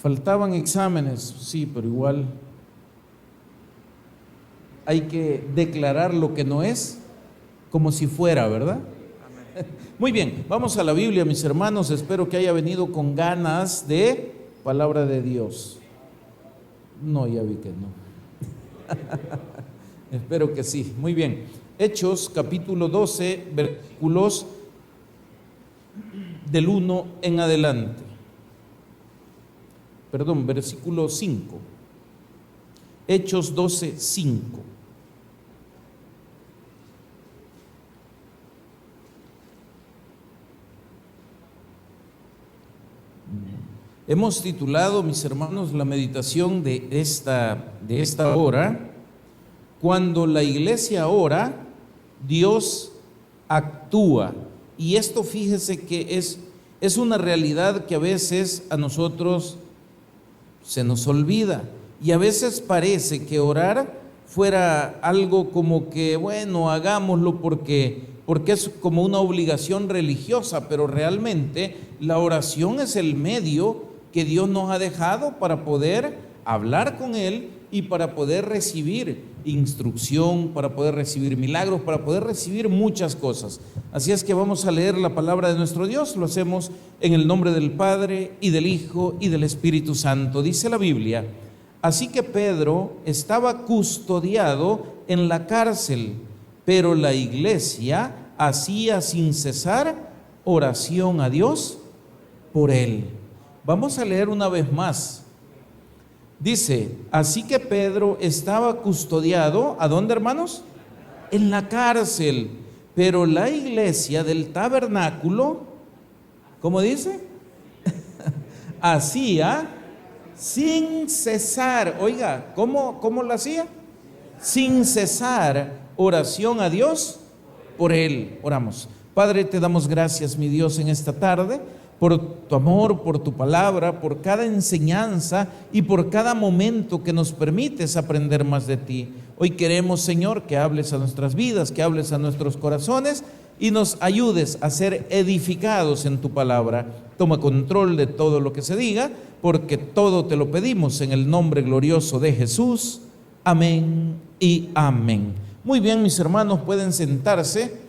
Faltaban exámenes, sí, pero igual hay que declarar lo que no es como si fuera, ¿verdad? Muy bien, vamos a la Biblia, mis hermanos. Espero que haya venido con ganas de palabra de Dios. No, ya vi que no. Espero que sí. Muy bien. Hechos capítulo 12, versículos del 1 en adelante. Perdón, versículo 5. Hechos 12, 5. Hemos titulado, mis hermanos, la meditación de esta hora: cuando la iglesia ora, Dios actúa. Y esto, fíjese que es una realidad que a veces a nosotros se nos olvida, y a veces parece que orar fuera algo como que, bueno, hagámoslo porque es como una obligación religiosa, pero realmente la oración es el medio que Dios nos ha dejado para poder hablar con Él y para poder recibir instrucción, para poder recibir milagros, para poder recibir muchas cosas. Así es que vamos a leer la palabra de nuestro Dios. Lo hacemos en el nombre del Padre, y del Hijo, y del Espíritu Santo. Dice la Biblia: así que Pedro estaba custodiado en la cárcel, pero la iglesia hacía sin cesar oración a Dios por él. Vamos a leer una vez más. Dice: así que Pedro estaba custodiado, ¿a dónde, hermanos? En la cárcel, pero la iglesia del tabernáculo, ¿cómo dice? Hacía sin cesar. Oiga, ¿cómo lo hacía? Sin cesar oración a Dios por él. Oramos. Padre, te damos gracias, mi Dios, en esta tarde, por tu amor, por tu palabra, por cada enseñanza y por cada momento que nos permites aprender más de ti. Hoy queremos, Señor, que hables a nuestras vidas, que hables a nuestros corazones y nos ayudes a ser edificados en tu palabra. Toma control de todo lo que se diga, porque todo te lo pedimos en el nombre glorioso de Jesús. Amén y amén. Muy bien, mis hermanos, pueden sentarse.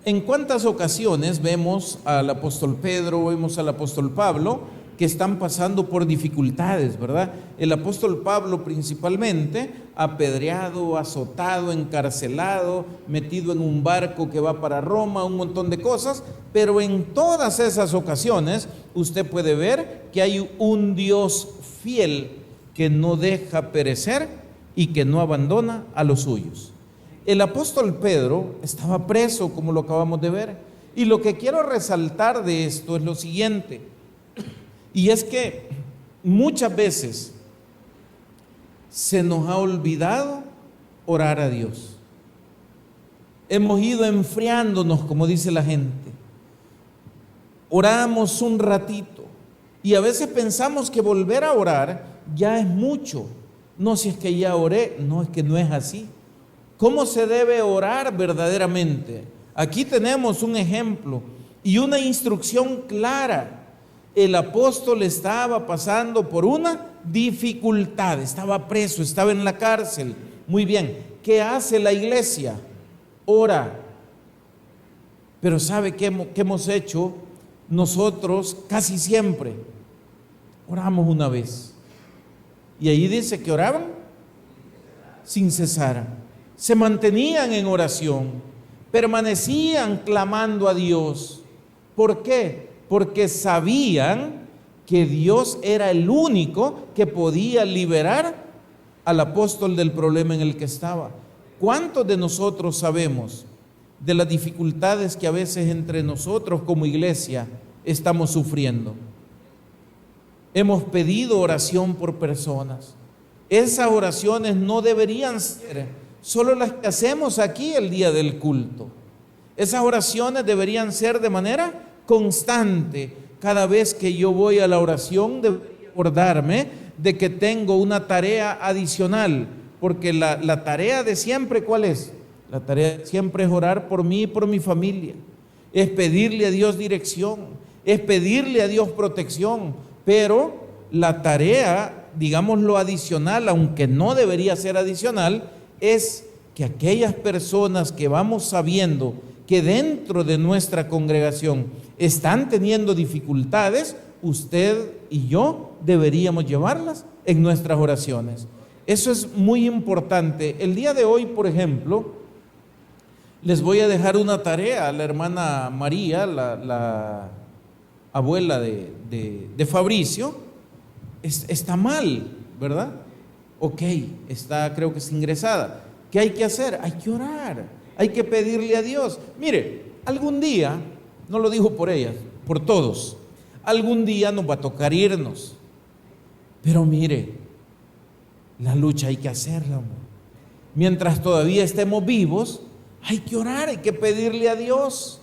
¿En cuántas ocasiones vemos al apóstol Pedro, vemos al apóstol Pablo, que están pasando por dificultades, verdad? El apóstol Pablo principalmente, apedreado, azotado, encarcelado, metido en un barco que va para Roma, un montón de cosas, pero en todas esas ocasiones usted puede ver que hay un Dios fiel que no deja perecer y que no abandona a los suyos. El apóstol Pedro estaba preso, como lo acabamos de ver, y lo que quiero resaltar de esto es lo siguiente, y es que muchas veces se nos ha olvidado orar a Dios. Hemos ido enfriándonos, como dice la gente. Oramos un ratito y a veces pensamos que volver a orar ya es mucho. No, si es que ya oré, no, es que no es así. ¿Cómo se debe orar verdaderamente? Aquí tenemos un ejemplo y una instrucción clara. El apóstol estaba pasando por una dificultad, estaba preso, estaba en la cárcel. Muy bien, ¿qué hace la iglesia? Ora. Pero ¿sabe qué hemos hecho nosotros casi siempre? Oramos una vez. Y ahí dice que oraban sin cesar. Se mantenían en oración, permanecían clamando a Dios. ¿Por qué? Porque sabían que Dios era el único que podía liberar al apóstol del problema en el que estaba. ¿Cuántos de nosotros sabemos de las dificultades que a veces entre nosotros como iglesia estamos sufriendo? Hemos pedido oración por personas. Esas oraciones no deberían ser solo las que hacemos aquí el día del culto. Esas oraciones deberían ser de manera constante. Cada vez que yo voy a la oración, debería acordarme de que tengo una tarea adicional, porque la tarea de siempre, ¿cuál es? La tarea de siempre es orar por mí y por mi familia, es pedirle a Dios dirección, es pedirle a Dios protección, pero la tarea, digamos lo adicional, aunque no debería ser adicional, es que aquellas personas que vamos sabiendo que dentro de nuestra congregación están teniendo dificultades, usted y yo deberíamos llevarlas en nuestras oraciones. Eso es muy importante. El día de hoy, por ejemplo, les voy a dejar una tarea a la hermana María, la abuela de Fabricio. Está mal, ¿verdad? Ok, creo que es ingresada. ¿Qué hay que hacer? Hay que orar, hay que pedirle a Dios. Mire, algún día, no lo digo por ella, por todos, algún día nos va a tocar irnos. Pero mire, la lucha hay que hacerla, amor. Mientras todavía estemos vivos, hay que orar, hay que pedirle a Dios.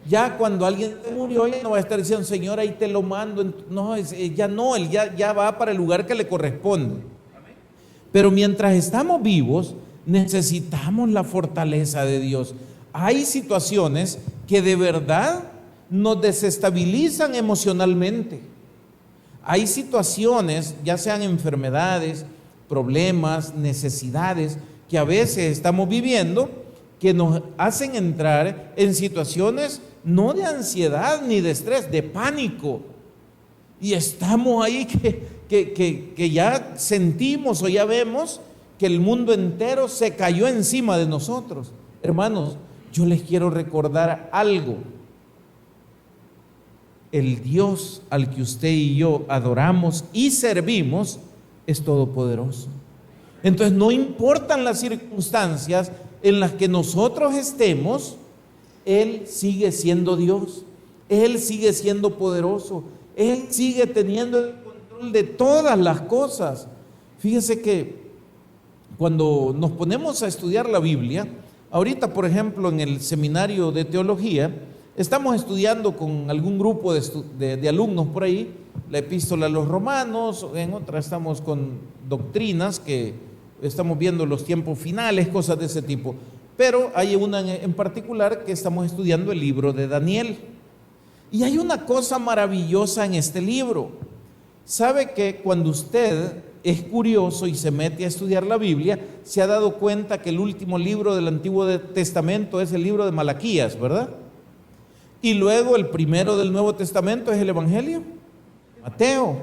Ya cuando alguien murió, ya no va a estar diciendo, Señor, ahí te lo mando. No, él ya va para el lugar que le corresponde. Pero mientras estamos vivos, necesitamos la fortaleza de Dios. Hay situaciones que de verdad nos desestabilizan emocionalmente. Hay situaciones, ya sean enfermedades, problemas, necesidades, que a veces estamos viviendo, que nos hacen entrar en situaciones no de ansiedad ni de estrés, de pánico. Y estamos ahí que ya sentimos o ya vemos que el mundo entero se cayó encima de nosotros. Hermanos, yo les quiero recordar algo. El Dios al que usted y yo adoramos y servimos es todopoderoso. Entonces no importan las circunstancias en las que nosotros estemos, Él sigue siendo Dios, Él sigue siendo poderoso, Él sigue teniendo el control de todas las cosas. Fíjese que cuando nos ponemos a estudiar la Biblia, ahorita por ejemplo en el seminario de teología, estamos estudiando con algún grupo de alumnos por ahí, la epístola a los romanos, en otra estamos con doctrinas que estamos viendo los tiempos finales, cosas de ese tipo. Pero hay una en particular que estamos estudiando, el libro de Daniel. Y hay una cosa maravillosa en este libro. ¿Sabe que cuando usted es curioso y se mete a estudiar la Biblia, se ha dado cuenta que el último libro del Antiguo Testamento es el libro de Malaquías, ¿verdad? Y luego el primero del Nuevo Testamento es el Evangelio, Mateo.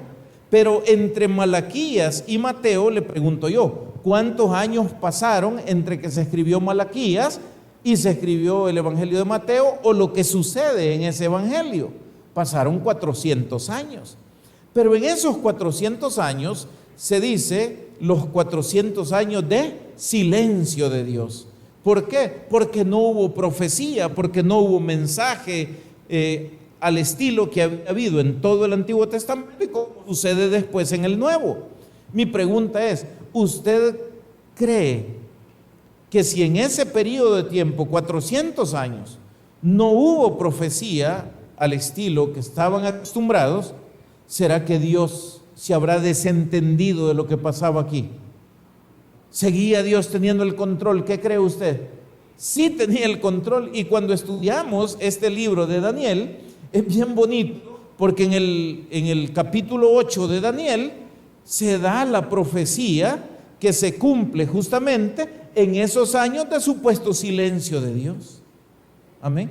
Pero entre Malaquías y Mateo, le pregunto yo, ¿cuántos años pasaron entre que se escribió Malaquías y se escribió el Evangelio de Mateo, o lo que sucede en ese Evangelio? Pasaron 400 años. Pero en esos 400 años se dice los 400 años de silencio de Dios. ¿Por qué? Porque no hubo profecía, porque no hubo mensaje al estilo que ha habido en todo el Antiguo Testamento y como sucede después en el Nuevo. Mi pregunta es, ¿usted cree que si en ese periodo de tiempo, 400 años, no hubo profecía al estilo que estaban acostumbrados, será que Dios se habrá desentendido de lo que pasaba aquí? ¿Seguía Dios teniendo el control? ¿Qué cree usted? Sí tenía el control. Y cuando estudiamos este libro de Daniel, es bien bonito, porque en el capítulo 8 de Daniel se da la profecía que se cumple justamente en esos años de supuesto silencio de Dios. Amén.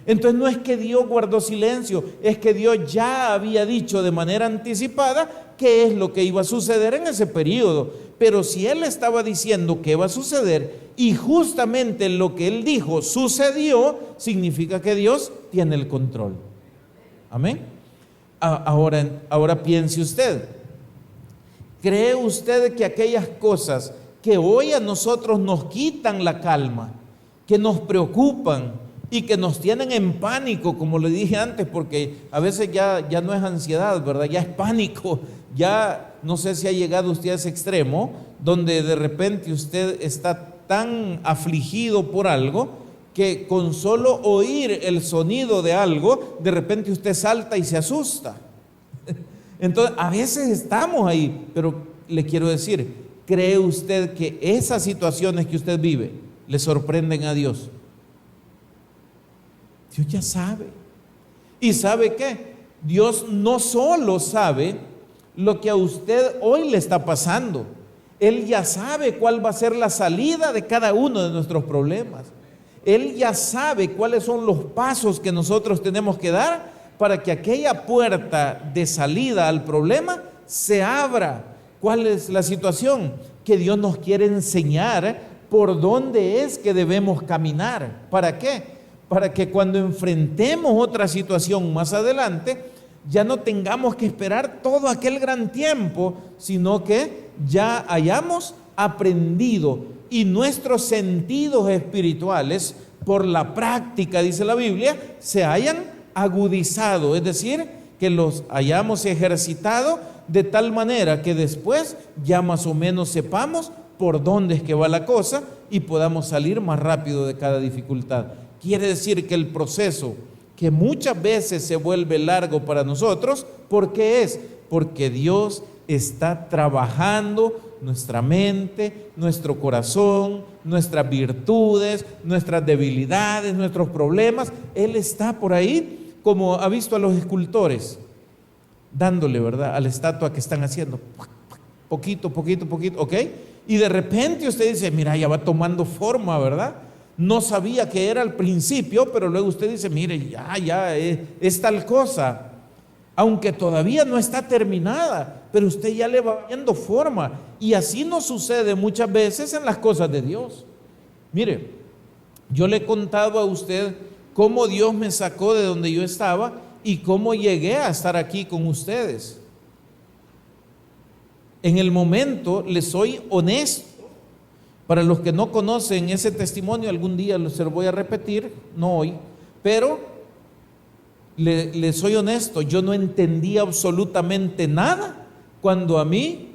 Entonces no es que Dios guardó silencio, es que Dios ya había dicho de manera anticipada qué es lo que iba a suceder en ese periodo. Pero si Él estaba diciendo que iba a suceder y justamente lo que Él dijo sucedió, significa que Dios tiene el control. Amén. Ahora piense usted, ¿cree usted que aquellas cosas que hoy a nosotros nos quitan la calma, que nos preocupan y que nos tienen en pánico, como le dije antes, porque a veces ya no es ansiedad, ¿verdad? Ya es pánico, ya no sé si ha llegado usted a ese extremo, donde de repente usted está tan afligido por algo, que con solo oír el sonido de algo, de repente usted salta y se asusta. Entonces, a veces estamos ahí, pero le quiero decir, ¿cree usted que esas situaciones que usted vive le sorprenden a Dios? Dios ya sabe. ¿Y sabe qué? Dios no solo sabe lo que a usted hoy le está pasando, Él ya sabe cuál va a ser la salida de cada uno de nuestros problemas. Él ya sabe cuáles son los pasos que nosotros tenemos que dar para que aquella puerta de salida al problema se abra. ¿Cuál es la situación? Que Dios nos quiere enseñar por dónde es que debemos caminar. ¿Para qué? Para que cuando enfrentemos otra situación más adelante, ya no tengamos que esperar todo aquel gran tiempo, sino que ya hayamos aprendido y nuestros sentidos espirituales, por la práctica, dice la Biblia, se hayan agudizado, es decir, que los hayamos ejercitado de tal manera que después ya más o menos sepamos por dónde es que va la cosa y podamos salir más rápido de cada dificultad. Quiere decir que el proceso, que muchas veces se vuelve largo para nosotros, ¿por qué es? Porque Dios está trabajando nuestra mente, nuestro corazón, nuestras virtudes, nuestras debilidades, nuestros problemas. Él está por ahí, como ha visto a los escultores, dándole, ¿verdad?, a la estatua que están haciendo, poquito, poquito, poquito, ¿ok? Y de repente usted dice, mira, ya va tomando forma, ¿verdad? No sabía que era al principio, pero luego usted dice, mire, ya es tal cosa, aunque todavía no está terminada, pero usted ya le va viendo forma. Y así nos sucede muchas veces en las cosas de Dios. Mire, yo le he contado a usted cómo Dios me sacó de donde yo estaba y cómo llegué a estar aquí con ustedes. En el momento, les soy honesto, para los que no conocen ese testimonio, algún día se lo voy a repetir, no hoy, pero le soy honesto, yo no entendía absolutamente nada cuando a mí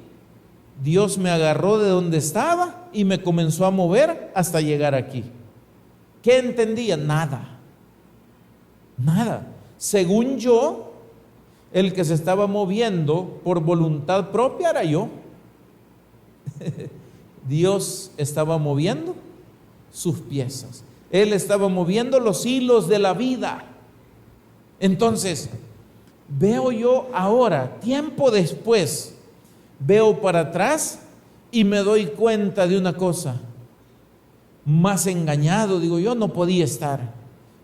Dios me agarró de donde estaba y me comenzó a mover hasta llegar aquí. ¿Qué entendía? Nada. Según yo, el que se estaba moviendo por voluntad propia era yo. Dios estaba moviendo sus piezas. Él estaba moviendo los hilos de la vida. Entonces, veo yo ahora, tiempo después, veo para atrás y me doy cuenta de una cosa. Más engañado, digo yo, no podía estar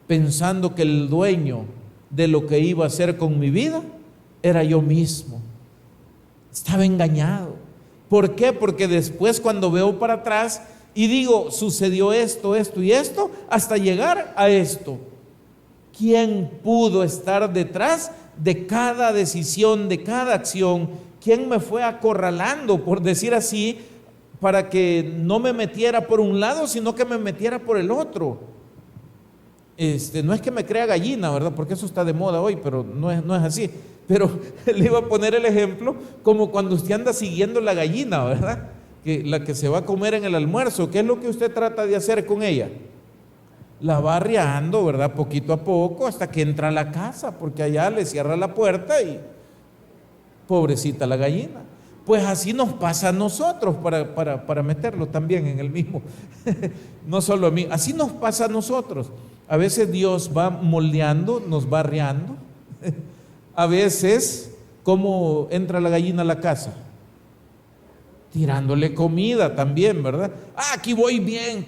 pensando que el dueño de lo que iba a hacer con mi vida era yo mismo. Estaba engañado. ¿Por qué? Porque después cuando veo para atrás y digo, sucedió esto, esto y esto, hasta llegar a esto. ¿Quién pudo estar detrás de cada decisión, de cada acción? ¿Quién me fue acorralando, por decir así, para que no me metiera por un lado, sino que me metiera por el otro? No es que me crea gallina, ¿verdad? Porque eso está de moda hoy, pero no es así. Pero le iba a poner el ejemplo como cuando usted anda siguiendo la gallina, ¿verdad? Que la que se va a comer en el almuerzo, ¿qué es lo que usted trata de hacer con ella? La va arriando, ¿verdad? Poquito a poco hasta que entra a la casa, porque allá le cierra la puerta y pobrecita la gallina. Pues así nos pasa a nosotros, para meterlo también en el mismo, no solo a mí, así nos pasa a nosotros. A veces Dios va moldeando, nos va arriando. A veces, ¿cómo entra la gallina a la casa? Tirándole comida también, ¿verdad? Aquí voy bien,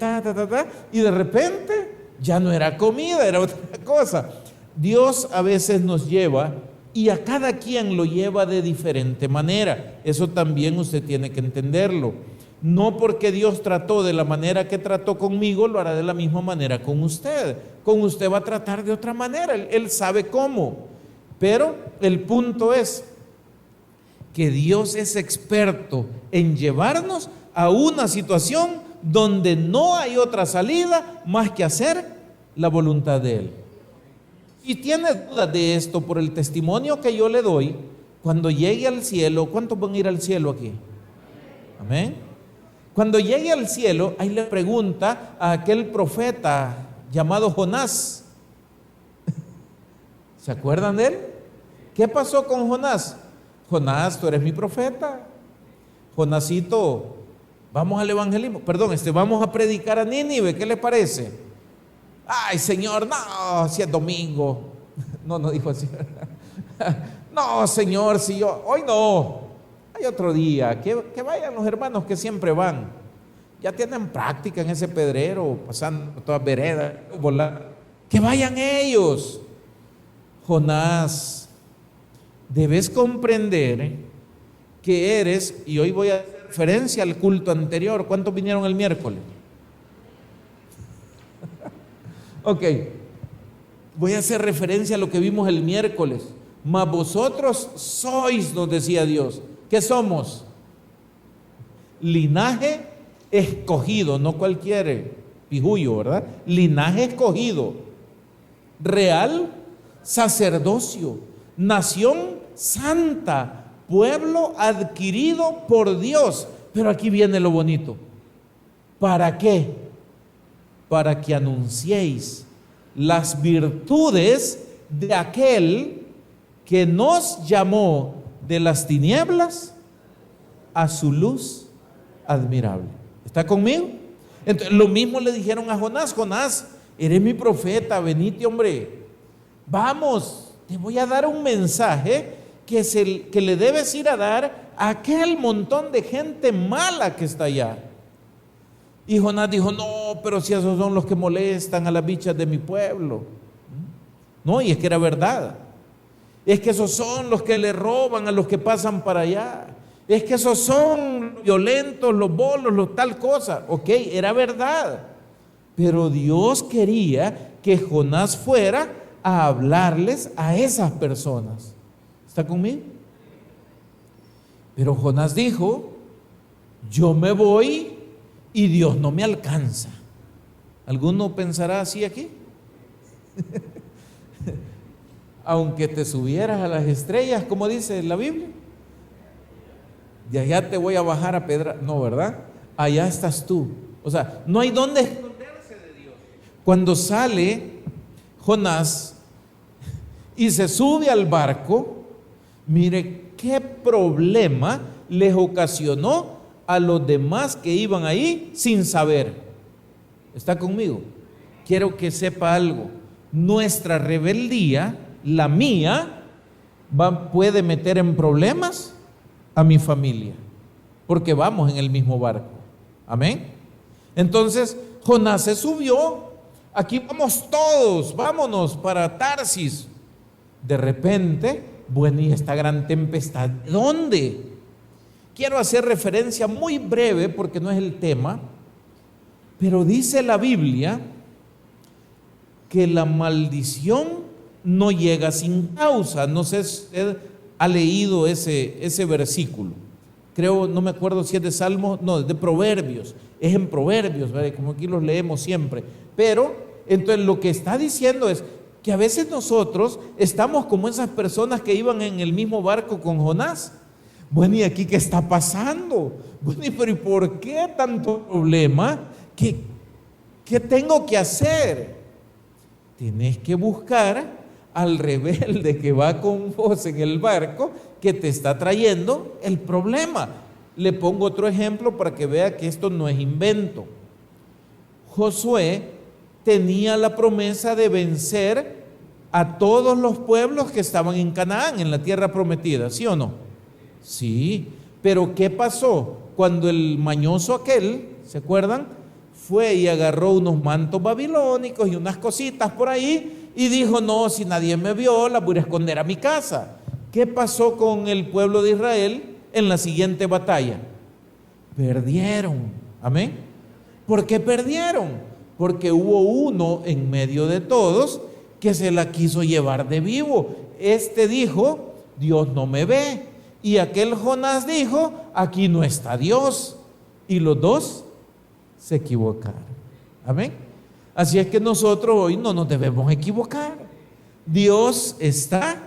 y de repente ya no era comida, era otra cosa. Dios a veces nos lleva y a cada quien lo lleva de diferente manera. Eso también usted tiene que entenderlo. No porque Dios trató de la manera que trató conmigo, lo hará de la misma manera con usted. Con usted va a tratar de otra manera, Él sabe cómo. Pero el punto es que Dios es experto en llevarnos a una situación donde no hay otra salida más que hacer la voluntad de Él. Si tiene dudas de esto por el testimonio que yo le doy, cuando llegue al cielo, ¿cuántos van a ir al cielo aquí? Amén. Cuando llegue al cielo, ahí le pregunta a aquel profeta llamado Jonás. ¿Se acuerdan de él? ¿Qué pasó con Jonás? Jonás, tú eres mi profeta. Jonásito, vamos al evangelismo. Perdón, vamos a predicar a Nínive. ¿Qué le parece? Ay, Señor, no, si es domingo. No, no dijo así. No, Señor, si yo, hoy no, hay otro día, que vayan los hermanos que siempre van. Ya tienen práctica en ese pedrero, pasando todas veredas, volar. Que vayan ellos. Jonás, debes comprender que eres, y hoy voy a hacer referencia al culto anterior. ¿Cuántos vinieron el miércoles? Ok, voy a hacer referencia a lo que vimos el miércoles. Mas vosotros sois, nos decía Dios. ¿Qué somos? Linaje escogido, no cualquier pijullo, ¿verdad? Linaje escogido, real sacerdocio, nación santa, pueblo adquirido por Dios. Pero aquí viene lo bonito. ¿Para qué? Para que anunciéis las virtudes de aquel que nos llamó de las tinieblas a su luz admirable. ¿Está conmigo? Entonces, lo mismo le dijeron a Jonás: Jonás, eres mi profeta, venite, hombre, vamos, te voy a dar un mensaje que le debes ir a dar a aquel montón de gente mala que está allá. Y Jonás dijo: no, pero si esos son los que molestan a las bichas de mi pueblo. No, y es que era verdad. Es que esos son los que le roban a los que pasan para allá. Es que esos son violentos, los bolos, los tal cosa. Ok, era verdad. Pero Dios quería que Jonás fuera a hablarles a esas personas. ¿Está conmigo? Pero Jonás dijo: yo me voy y Dios no me alcanza. ¿Alguno pensará así aquí? Aunque te subieras a las estrellas, como dice la Biblia, de allá te voy a bajar a pedra. No, ¿verdad? Allá estás tú. O sea, no hay dónde esconderse de Dios. Cuando sale Jonás y se sube al barco, mire qué problema les ocasionó a los demás que iban ahí sin saber. ¿Está conmigo? Quiero que sepa algo. Nuestra rebeldía, la mía, puede meter en problemas a mi familia, porque vamos en el mismo barco. Amén. Entonces Jonás se subió. Aquí vamos todos, vámonos para Tarsis. De repente, bueno, ¿y esta gran tempestad de dónde? Quiero hacer referencia muy breve porque no es el tema, pero dice la Biblia que la maldición no llega sin causa. No sé si usted ha leído ese versículo. Creo, no me acuerdo si es de Salmos, no, es de Proverbios. Es en Proverbios, ¿verdad? Como aquí los leemos siempre. Pero, entonces lo que está diciendo es que a veces nosotros estamos como esas personas que iban en el mismo barco con Jonás. Bueno, ¿y aquí qué está pasando? Bueno, pero ¿y por qué tanto problema? ¿Qué tengo que hacer? Tienes que buscar al rebelde que va con vos en el barco, que te está trayendo el problema. Le pongo otro ejemplo para que vea que esto no es invento. Josué tenía la promesa de vencer a todos los pueblos que estaban en Canaán, en la tierra prometida, ¿sí o no? Sí, pero ¿qué pasó? Cuando el mañoso aquel, ¿se acuerdan? Fue y agarró unos mantos babilónicos y unas cositas por ahí y dijo: no, si nadie me vio, las voy a esconder a mi casa. ¿Qué pasó con el pueblo de Israel en la siguiente batalla? Perdieron. Amén. ¿Por qué perdieron? Porque hubo uno en medio de todos que se la quiso llevar de vivo. Este dijo: Dios no me ve. Y aquel Jonás dijo: aquí no está Dios. Y los dos se equivocaron. Amén. Así es que nosotros hoy no nos debemos equivocar. Dios está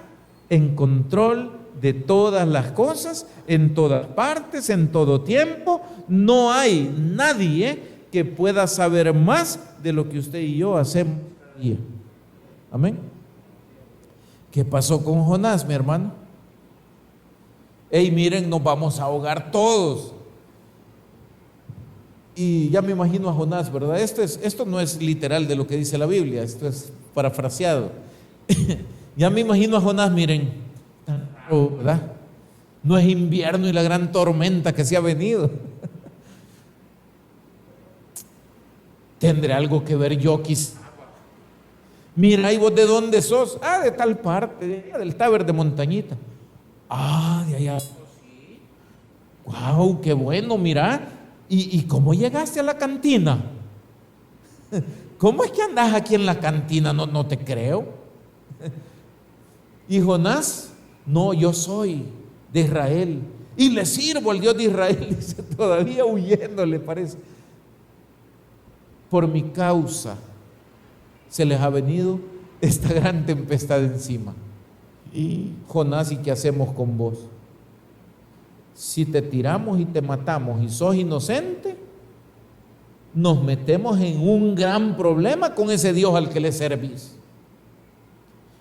en control de todas las cosas, en todas partes, en todo tiempo. No hay nadie que pueda saber más de lo que usted y yo hacemos cada día. Amén. ¿Qué pasó con Jonás, mi hermano? Hey, miren, nos vamos a ahogar todos. Y ya me imagino a Jonás, ¿verdad? Esto no es literal de lo que dice la Biblia, esto es parafraseado. Ya me imagino a Jonás, miren, tan raro, ¿verdad? No es invierno y la gran tormenta que se ha venido. ¿Tendré algo que ver yo quizá? Mira, ¿y vos de dónde sos? Ah, de tal parte, de allá, del Taber de Montañita. Ah, de allá. Wow, qué bueno, mira. ¿Y cómo llegaste a la cantina? ¿Cómo es que andas aquí en la cantina? No te creo. Y Jonás, no, yo soy de Israel y le sirvo al Dios de Israel. Dice, todavía huyendo, le parece. Por mi causa se les ha venido esta gran tempestad encima. Y Jonás, ¿y qué hacemos con vos? Si te tiramos y te matamos y sos inocente, nos metemos en un gran problema con ese Dios al que le servís.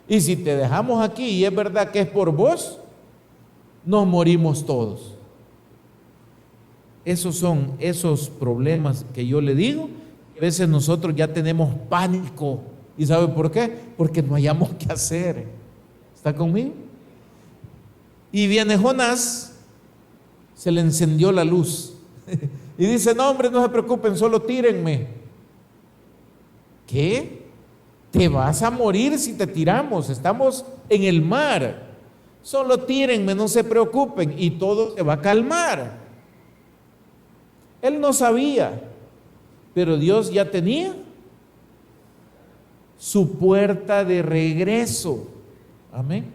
Y si te dejamos aquí y es verdad que es por vos, nos morimos todos. Esos son esos problemas que yo le digo. A veces nosotros ya tenemos pánico. ¿Y sabe por qué? Porque no hayamos qué hacer. ¿Está conmigo? Y viene Jonás, se le encendió la luz y dice, no hombre, no se preocupen, solo tírenme. ¿Qué? Te vas a morir si te tiramos, estamos en el mar. Solo tírenme, no se preocupen y todo se va a calmar. Él no sabía, pero Dios ya tenía su puerta de regreso. Amén.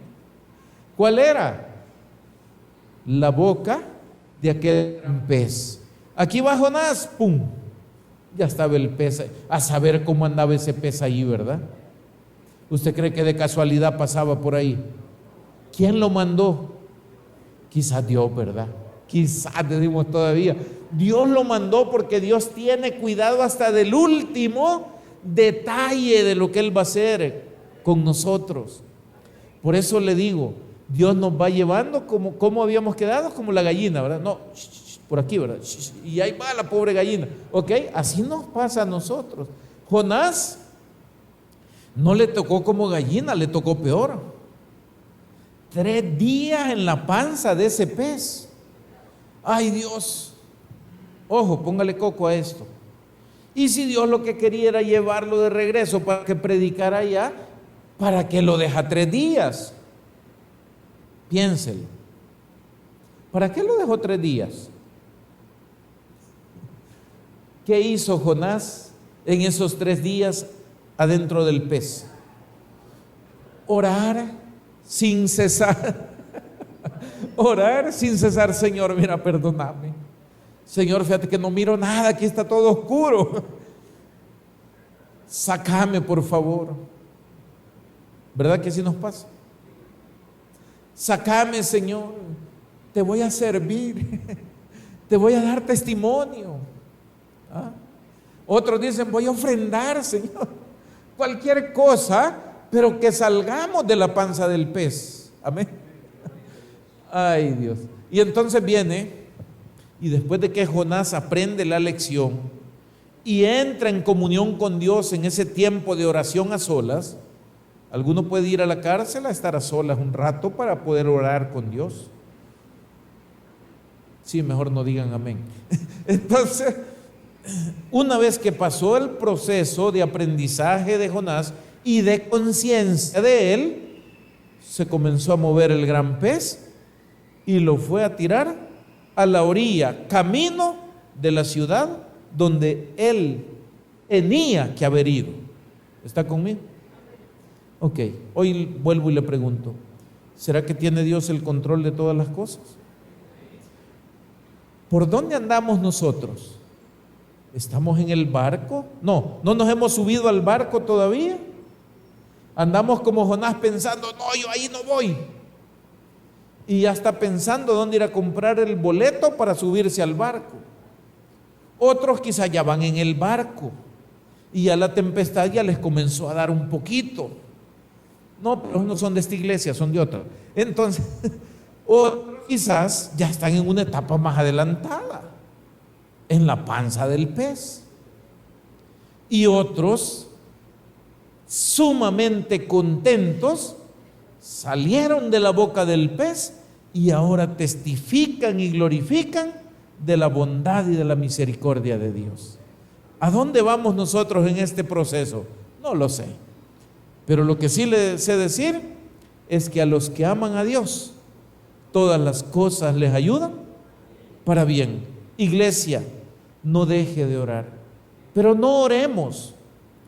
¿Cuál era? La boca de aquel gran pez. Aquí va Jonás, ¡pum! Ya estaba el pez, a saber cómo andaba ese pez ahí, ¿verdad? ¿Usted cree que de casualidad pasaba por ahí? ¿Quién lo mandó? Quizás Dios, ¿verdad? Quizás, decimos todavía. Dios lo mandó porque Dios tiene cuidado hasta del último detalle de lo que Él va a hacer con nosotros. Por eso le digo, Dios nos va llevando como habíamos quedado, como la gallina, ¿verdad? No, por aquí, ¿verdad? Y ahí va la pobre gallina. ¿Ok? Así nos pasa a nosotros. Jonás no le tocó como gallina, le tocó peor. 3 días en la panza de ese pez. Ay, Dios. Ojo, póngale coco a esto. Y si Dios lo que quería era llevarlo de regreso para que predicara allá, ¿para qué lo deja 3 días? Piénselo. ¿Para qué lo dejó 3 días? ¿Qué hizo Jonás en esos 3 días adentro del pez? Orar sin cesar. Orar sin cesar. Señor, mira, perdóname. Señor, fíjate que no miro nada, aquí está todo oscuro. Sácame, por favor. ¿Verdad que así nos pasa? Sácame, Señor. Te voy a servir. Te voy a dar testimonio. ¿Ah? Otros dicen, voy a ofrendar, Señor. Cualquier cosa, pero que salgamos de la panza del pez. Amén. Ay, Dios. Y entonces viene, y después de que Jonás aprende la lección y entra en comunión con Dios en ese tiempo de oración a solas, alguno puede ir a la cárcel a estar a solas un rato para poder orar con Dios. Sí, mejor no digan amén. Entonces, una vez que pasó el proceso de aprendizaje de Jonás y de conciencia de él, se comenzó a mover el gran pez y lo fue a tirar a la orilla, camino de la ciudad donde él tenía que haber ido. ¿Está conmigo? Ok, hoy vuelvo y le pregunto, ¿será que tiene Dios el control de todas las cosas? ¿Por dónde andamos nosotros? ¿Estamos en el barco? No nos hemos subido al barco todavía. Andamos como Jonás pensando, no, yo ahí no voy. Y ya está pensando dónde ir a comprar el boleto para subirse al barco. Otros quizás ya van en el barco y ya la tempestad ya les comenzó a dar un poquito. No, pero no son de esta iglesia, son de otra. Entonces, otros quizás ya están en una etapa más adelantada, en la panza del pez. Y otros sumamente contentos salieron de la boca del pez y ahora testifican y glorifican de la bondad y de la misericordia de Dios. ¿A dónde vamos nosotros en este proceso? No lo sé. Pero lo que sí le sé decir es que a los que aman a Dios, todas las cosas les ayudan para bien. Iglesia, no deje de orar. Pero no oremos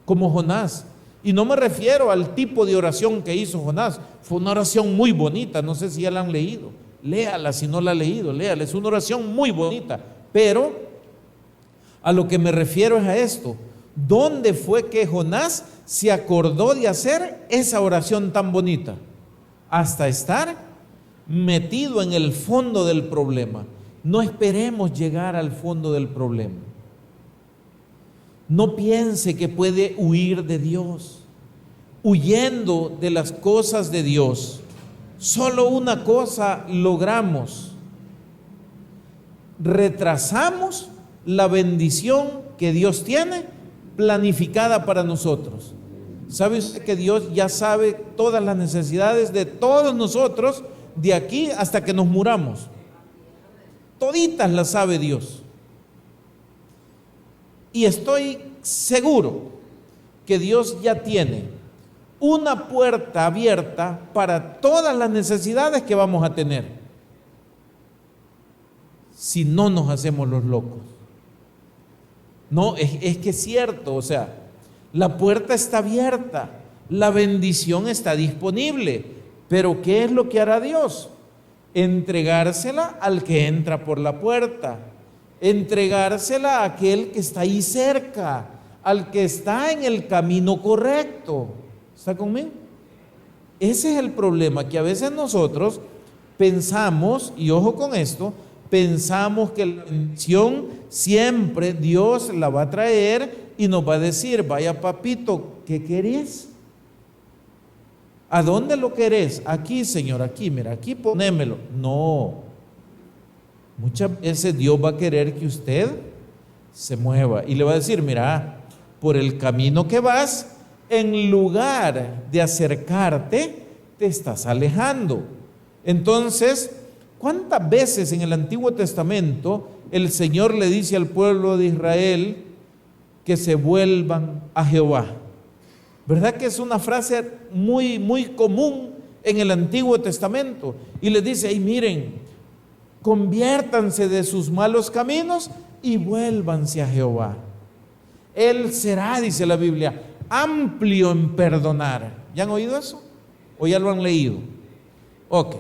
como Jonás. Y no me refiero al tipo de oración que hizo Jonás. Fue una oración muy bonita, no sé si ya la han leído. Léala si no la ha leído, léala. Es una oración muy bonita. Pero a lo que me refiero es a esto. ¿Dónde fue que Jonás se acordó de hacer esa oración tan bonita? Hasta estar metido en el fondo del problema. No esperemos llegar al fondo del problema. No piense que puede huir de Dios. Huyendo de las cosas de Dios, solo una cosa logramos: retrasamos la bendición que Dios tiene planificada para nosotros. ¿Sabe usted que Dios ya sabe todas las necesidades de todos nosotros de aquí hasta que nos muramos? Toditas las sabe Dios. Y estoy seguro que Dios ya tiene una puerta abierta para todas las necesidades que vamos a tener, si no nos hacemos los locos. No, es que es cierto, o sea, la puerta está abierta, la bendición está disponible, pero ¿qué es lo que hará Dios? Entregársela al que entra por la puerta, entregársela a aquel que está ahí cerca, al que está en el camino correcto. ¿Está conmigo? Ese es el problema, que a veces nosotros pensamos, y ojo con esto, pensamos que la bendición siempre Dios la va a traer y nos va a decir: vaya papito, ¿qué querés? ¿A dónde lo querés? Aquí, Señor, aquí, mira, aquí ponémelo. No. Muchas veces Dios va a querer que usted se mueva y le va a decir: mira, por el camino que vas, en lugar de acercarte, te estás alejando. Entonces, ¿cuántas veces en el Antiguo Testamento el Señor le dice al pueblo de Israel que se vuelvan a Jehová? ¿Verdad que es una frase muy, muy común en el Antiguo Testamento? Y les dice: ay, miren, conviértanse de sus malos caminos y vuélvanse a Jehová. Él será, dice la Biblia, amplio en perdonar. ¿Ya han oído eso? ¿O ya lo han leído? Ok.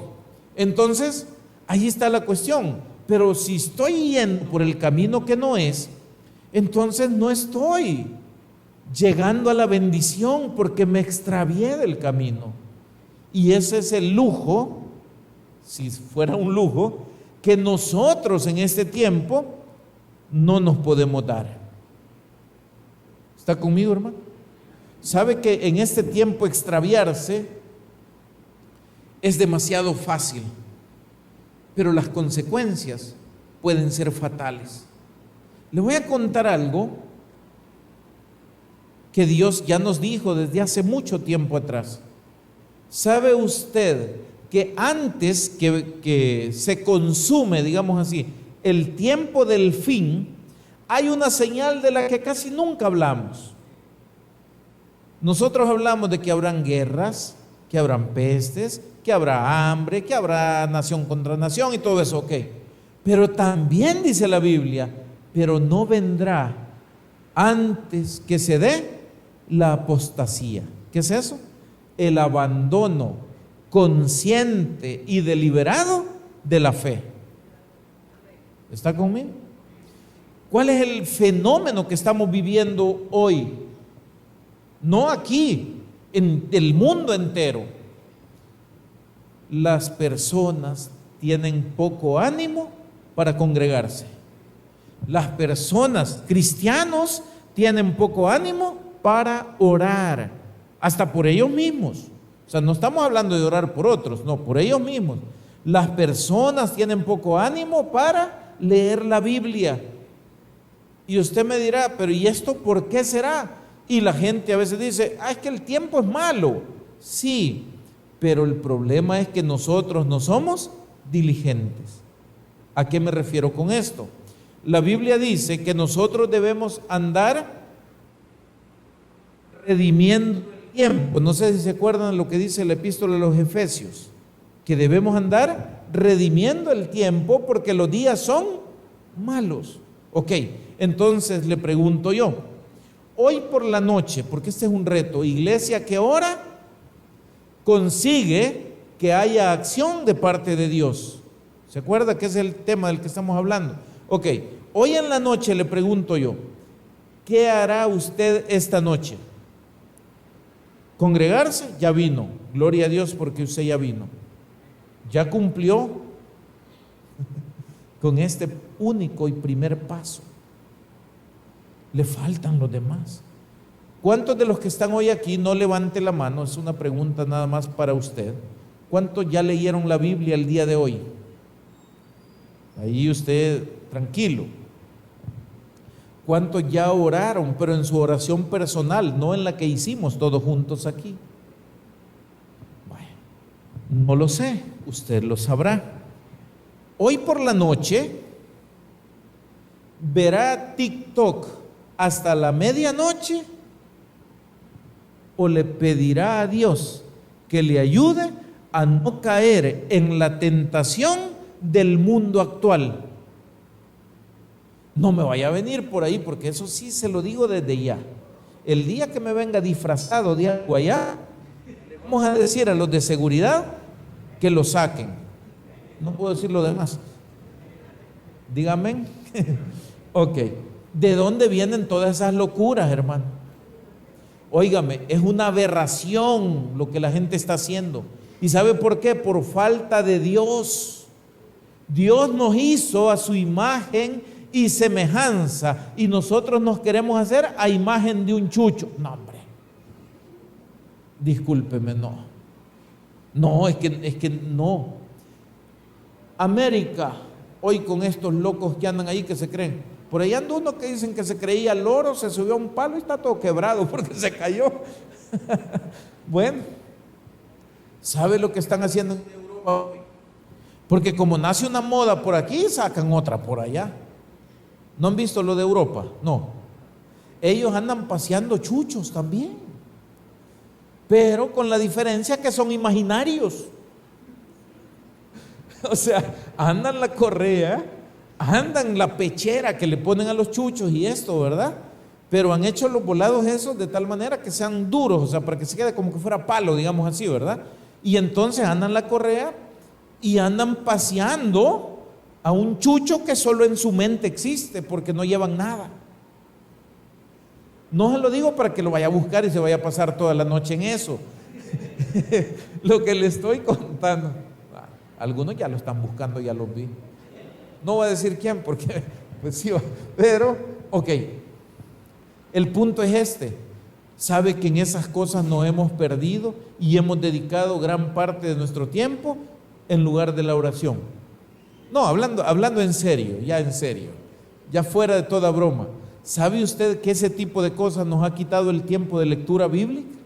Entonces, ahí está la cuestión. Pero si estoy yendo por el camino que no es, entonces no estoy llegando a la bendición porque me extravié del camino. Y ese es el lujo, si fuera un lujo, que nosotros en este tiempo no nos podemos dar. ¿Está conmigo, hermano? ¿Sabe que en este tiempo extraviarse es demasiado fácil? Pero las consecuencias pueden ser fatales. Le voy a contar algo que Dios ya nos dijo desde hace mucho tiempo atrás. ¿Sabe usted que antes que se consume, digamos así, el tiempo del fin, hay una señal de la que casi nunca hablamos? Nosotros hablamos de que habrán guerras, que habrán pestes, que habrá hambre, que habrá nación contra nación y todo eso, ok. Pero también dice la Biblia: pero no vendrá antes que se dé la apostasía. ¿Qué es eso? El abandono consciente y deliberado de la fe. ¿Está conmigo? ¿Cuál es el fenómeno que estamos viviendo hoy? No aquí, en el mundo entero. Las personas tienen poco ánimo para congregarse. Las personas, cristianos, tienen poco ánimo para orar, hasta por ellos mismos. O sea, no estamos hablando de orar por otros, no, por ellos mismos. Las personas tienen poco ánimo para leer la Biblia. Y usted me dirá: pero ¿y esto por qué será? Y la gente a veces dice: es que el tiempo es malo. Sí, pero el problema es que nosotros no somos diligentes. ¿A qué me refiero con esto? La Biblia dice que nosotros debemos andar redimiendo el tiempo. No sé si se acuerdan de lo que dice la epístola de los Efesios, que debemos andar redimiendo el tiempo porque los días son malos. Ok, entonces le pregunto yo, hoy por la noche, porque este es un reto, iglesia, ¿a qué hora consigue que haya acción de parte de Dios? ¿Se acuerda que es el tema del que estamos hablando? Ok, hoy en la noche le pregunto yo, ¿qué hará usted esta noche? ¿Congregarse? Ya vino, gloria a Dios porque usted ya vino. Ya cumplió con este único y primer paso. Le faltan los demás. ¿Cuántos de los que están hoy aquí, no levante la mano, es una pregunta nada más para usted, cuántos ya leyeron la Biblia el día de hoy? Ahí usted tranquilo. ¿Cuántos ya oraron, pero en su oración personal, no en la que hicimos todos juntos aquí? Bueno, no lo sé, usted lo sabrá. Hoy por la noche verá TikTok hasta la medianoche, o le pedirá a Dios que le ayude a no caer en la tentación del mundo actual. No me vaya a venir por ahí, porque eso sí se lo digo desde ya. El día que me venga disfrazado de algo allá, le vamos a decir a los de seguridad que lo saquen. No puedo decir lo demás. Dígame. Ok. ¿De dónde vienen todas esas locuras, hermano? Óigame, es una aberración lo que la gente está haciendo. ¿Y sabe por qué? Por falta de Dios. Dios nos hizo a su imagen y semejanza, y nosotros nos queremos hacer a imagen de un chucho. No, hombre, discúlpeme, no. No, es que no. América, hoy con estos locos que andan ahí que se creen. Por ahí anda uno que dicen que se creía loro, se subió a un palo y está todo quebrado porque se cayó. Bueno, ¿sabe lo que están haciendo en Europa hoy? Porque como nace una moda por aquí, sacan otra por allá. ¿No han visto lo de Europa? No. Ellos andan paseando chuchos también, pero con la diferencia que son imaginarios. O sea, andan la correa, andan la pechera que le ponen a los chuchos y esto, ¿verdad? Pero han hecho los volados esos de tal manera que sean duros, o sea, para que se quede como que fuera palo, digamos así, ¿verdad? Y entonces andan la correa y andan paseando a un chucho que solo en su mente existe porque no llevan nada. No se lo digo para que lo vaya a buscar y se vaya a pasar toda la noche en eso. Lo que le estoy contando, algunos ya lo están buscando, ya los vi. No voy a decir quién porque pues sí, pero ok, el punto es este. Sabe que en esas cosas nos hemos perdido y hemos dedicado gran parte de nuestro tiempo en lugar de la oración. No, hablando en serio, ya fuera de toda broma. ¿Sabe usted que ese tipo de cosas nos ha quitado el tiempo de lectura bíblica?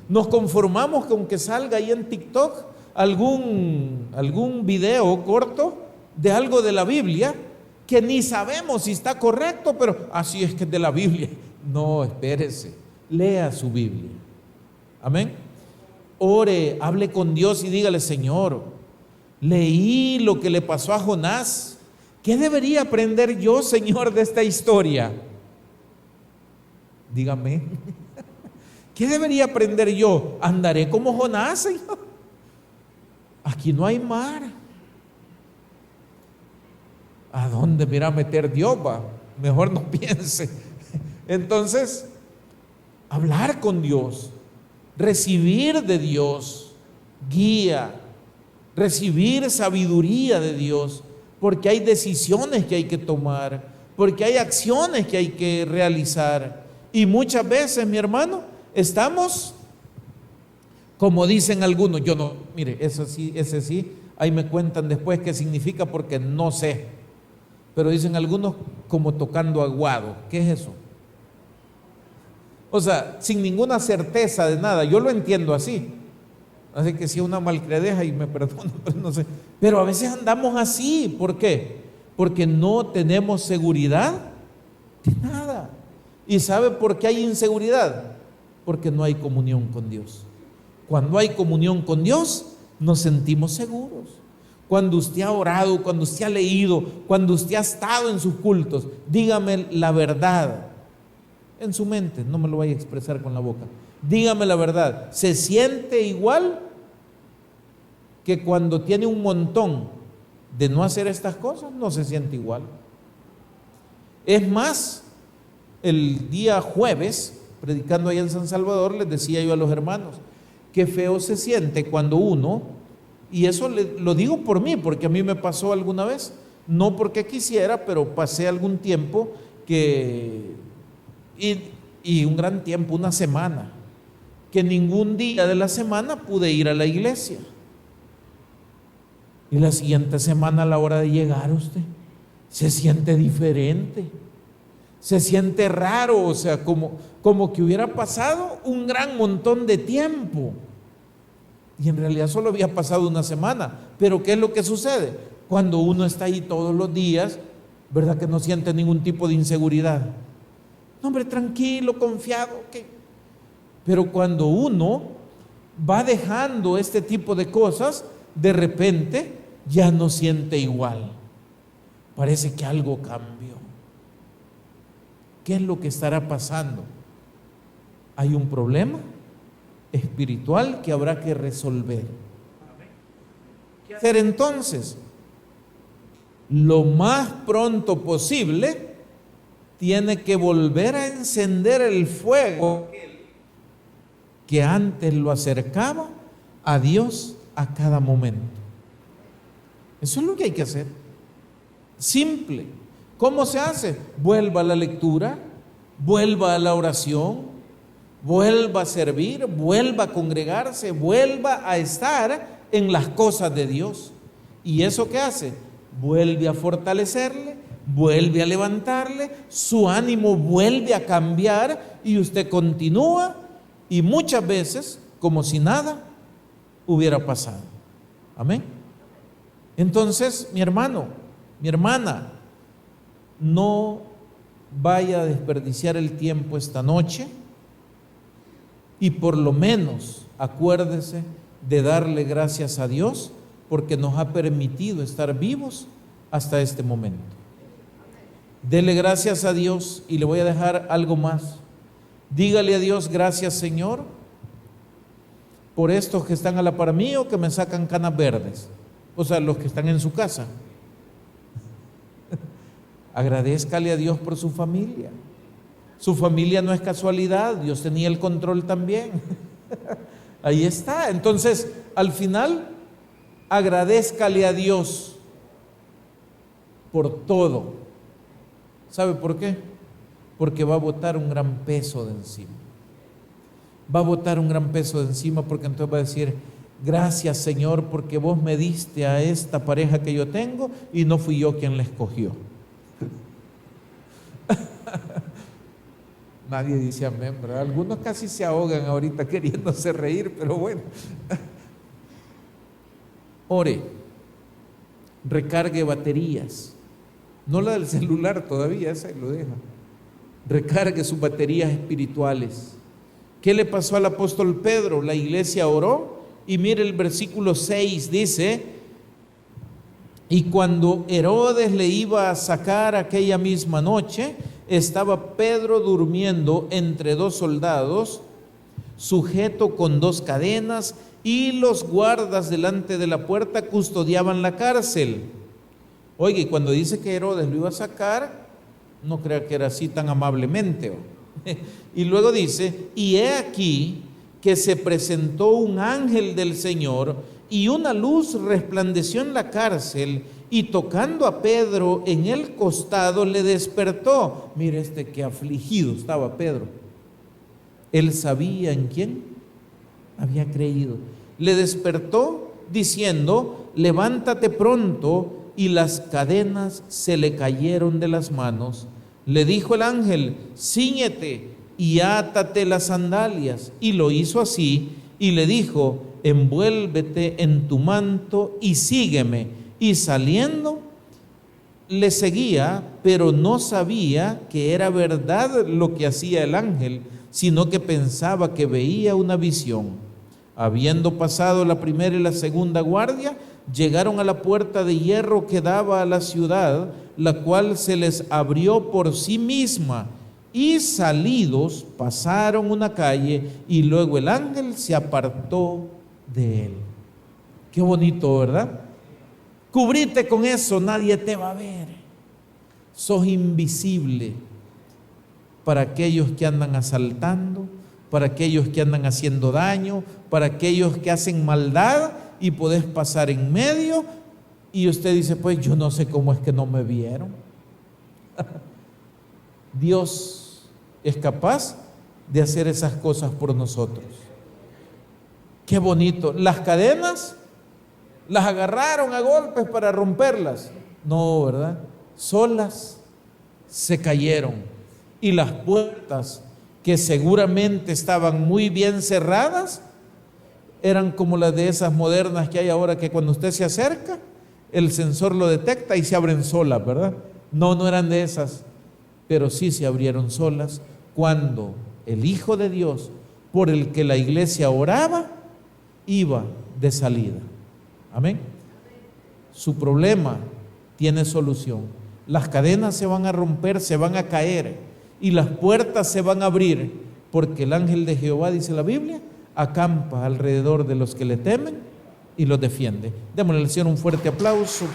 Nos conformamos con que salga ahí en TikTok algún video corto de algo de la Biblia que ni sabemos si está correcto, pero así es que es de la Biblia. No, espérese, lea su Biblia. Amén. Ore, hable con Dios y dígale: Señor, leí lo que le pasó a Jonás. ¿Qué debería aprender yo, Señor, de esta historia? Dígame. ¿Qué debería aprender yo? ¿Andaré como Jonás, Señor? Aquí no hay mar. ¿A dónde me irá a meter Dios? Va? Mejor no piense. Entonces, hablar con Dios, recibir de Dios guía, recibir sabiduría de Dios, porque hay decisiones que hay que tomar, porque hay acciones que hay que realizar. Y muchas veces, mi hermano, estamos, como dicen algunos, yo no, mire, ese sí, ahí me cuentan después qué significa porque no sé, pero dicen algunos como tocando aguado. ¿Qué es eso? O sea, sin ninguna certeza de nada. Yo lo entiendo así. Así que si una malcriadeja y me perdona, pues no sé. Pero a veces andamos así. ¿Por qué? Porque no tenemos seguridad de nada. ¿Y sabe por qué hay inseguridad? Porque no hay comunión con Dios. Cuando hay comunión con Dios, nos sentimos seguros. Cuando usted ha orado, cuando usted ha leído, cuando usted ha estado en sus cultos, dígame la verdad. En su mente, no me lo vaya a expresar con la boca. Dígame la verdad. ¿Se siente igual que cuando tiene un montón de no hacer estas cosas? No se siente igual. Es más, el día jueves, predicando allá en San Salvador, les decía yo a los hermanos, qué feo se siente cuando uno, y eso lo digo por mí, porque a mí me pasó alguna vez, no porque quisiera, pero pasé algún tiempo y un gran tiempo, una semana, que ningún día de la semana pude ir a la iglesia. Y la siguiente semana, a la hora de llegar, usted se siente diferente, se siente raro, o sea, como que hubiera pasado un gran montón de tiempo. Y en realidad solo había pasado una semana. Pero ¿qué es lo que sucede? Cuando uno está ahí todos los días, ¿verdad que no siente ningún tipo de inseguridad? No, hombre, tranquilo, confiado, ¿ok? Pero cuando uno va dejando este tipo de cosas, de repente ya no siente igual. Parece que algo cambió. ¿Qué es lo que estará pasando? Hay un problema espiritual que habrá que resolver. ¿Qué hacer entonces? Lo más pronto posible tiene que volver a encender el fuego que antes lo acercaba a Dios a cada momento. Eso es lo que hay que hacer. Simple. ¿Cómo se hace? Vuelva a la lectura, vuelva a la oración, vuelva a servir, vuelva a congregarse, vuelva a estar en las cosas de Dios. ¿Y eso qué hace? Vuelve a fortalecerle, vuelve a levantarle, su ánimo vuelve a cambiar y usted continúa y muchas veces como si nada hubiera pasado. Amén. Entonces, mi hermano, mi hermana, no vaya a desperdiciar el tiempo esta noche y por lo menos acuérdese de darle gracias a Dios porque nos ha permitido estar vivos hasta este momento. Dele gracias a Dios y le voy a dejar algo más. Dígale a Dios, gracias Señor por estos que están a la par mío que me sacan canas verdes, o sea, los que están en su casa. Agradézcale a Dios por su familia. Su familia no es casualidad, Dios tenía el control también. Ahí está. Entonces, al final, agradézcale a Dios por todo. ¿Sabe por qué? Porque va a botar un gran peso de encima. Va a botar un gran peso de encima porque entonces va a decir, gracias Señor porque vos me diste a esta pareja que yo tengo y no fui yo quien la escogió. Nadie dice amén, ¿verdad? Algunos casi se ahogan ahorita queriéndose reír, pero bueno. Ore, recargue baterías, no la del celular todavía, esa lo deja. Recargue sus baterías espirituales. ¿Qué le pasó al apóstol Pedro? La iglesia oró y mire el versículo 6, dice, y cuando Herodes le iba a sacar aquella misma noche, estaba Pedro durmiendo entre dos soldados, sujeto con dos cadenas, y los guardas delante de la puerta custodiaban la cárcel. Oiga, y cuando dice que Herodes lo iba a sacar, no crea que era así tan amablemente. Y luego dice, y he aquí que se presentó un ángel del Señor, y una luz resplandeció en la cárcel, y tocando a Pedro en el costado le despertó. Mire que afligido estaba Pedro. Él sabía en quién había creído. Le despertó diciendo, levántate pronto, y las cadenas se le cayeron de las manos. Le dijo el ángel, cíñete y átate las sandalias. Y lo hizo así, y le dijo: envuélvete en tu manto y sígueme. Y saliendo, le seguía, pero no sabía que era verdad lo que hacía el ángel, sino que pensaba que veía una visión. Habiendo pasado la primera y la segunda guardia, llegaron a la puerta de hierro que daba a la ciudad, la cual se les abrió por sí misma, y salidos pasaron una calle, y luego el ángel se apartó de él. Qué bonito, ¿verdad? Cubrirte con eso, nadie te va a ver. Sos invisible para aquellos que andan asaltando, para aquellos que andan haciendo daño, para aquellos que hacen maldad, y podés pasar en medio y usted dice: pues yo no sé cómo es que no me vieron. Dios es capaz de hacer esas cosas por nosotros. Qué bonito. Las cadenas las agarraron a golpes para romperlas. No, ¿verdad? Solas se cayeron. Y las puertas, que seguramente estaban muy bien cerradas, eran como las de esas modernas que hay ahora, que cuando usted se acerca, el sensor lo detecta y se abren solas, ¿verdad? No, no eran de esas, pero sí se abrieron solas cuando el Hijo de Dios, por el que la iglesia oraba, iba de salida. Amén. Su problema tiene solución. Las cadenas se van a romper, se van a caer, y las puertas se van a abrir, porque el ángel de Jehová, dice la Biblia, acampa alrededor de los que le temen y los defiende. Démosle al Señor un fuerte aplauso.